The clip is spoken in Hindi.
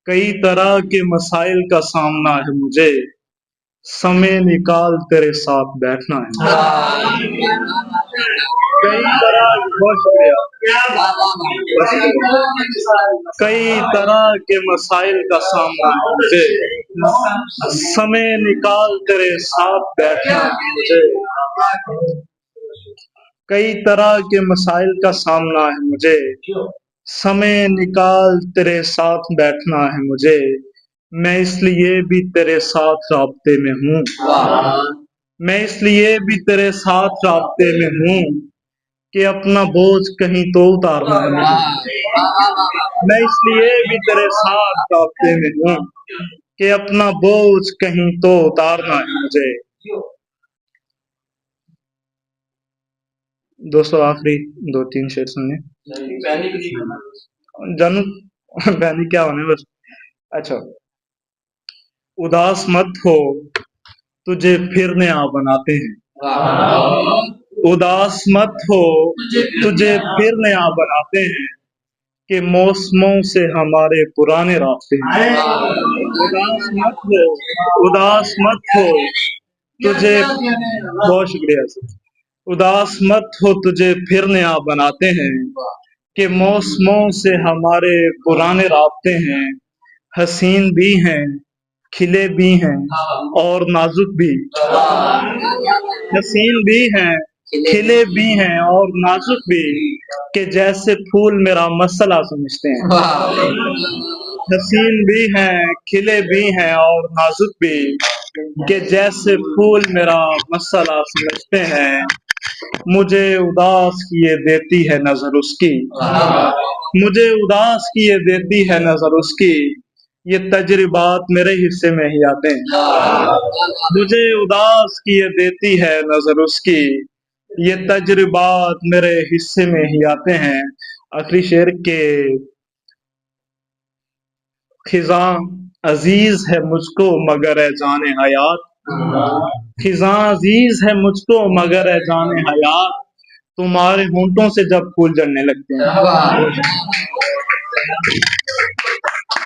कई तरह के मसाइल का सामना है मुझे, समय निकाल तेरे साथ बैठना है। कई तरह बहुत शुक्रिया। कई तरह के मसाइल का सामना है मुझे, समय निकाल तेरे साथ बैठना है मुझे। कई तरह के मसाइल का सामना है मुझे, समय निकाल तेरे साथ बैठना है मुझे। मैं इसलिए भी तेरे साथ राब्ते में हूँ, मैं इसलिए भी तेरे साथ राब्ते में हूँ कि अपना बोझ कहीं तो उतारना है मुझे। मैं इसलिए भी तेरे साथ राब्ते में हूँ कि अपना बोझ कहीं तो उतारना है मुझे। दोस्तों आखिरी 2-3 शेर सुनिए। जानू पहले क्या होने बस। अच्छा, उदास मत हो तुझे फिर नया बनाते हैं। उदास मत हो तुझे फिर नया बनाते हैं कि मौसमों से हमारे पुराने रास्ते हैं। उदास मत हो, उदास मत हो तुझे, बहुत शुक्रिया सर। उदास मत हो तुझे फिर नया बनाते हैं कि मौसमों से हमारे पुराने रास्ते हैं। हसीन भी हैं, खिले भी हैं और नाजुक भी। हसीन भी हैं, खिले भी हैं और नाजुक भी, कि जैसे फूल मेरा मसला समझते हैं। हसीन भी हैं, खिले भी हैं और नाजुक भी, कि जैसे फूल मेरा मसला समझते हैं। मुझे उदास किए देती है नजर उसकी, मुझे उदास किए देती है नजर उसकी। ये तजुर्बात मेरे हिस्से में ही आते हैं। मुझे उदास किए देती है नजर उसकी, ये तजुर्बात मेरे हिस्से में ही आते हैं। आखिरी शेर के, खिजा अजीज है मुझको मगर है जाने हयात, खिजा अजीज है मुझको मगर है जाने हयात, तुम्हारे होंठों से जब फूल झड़ने लगते हैं।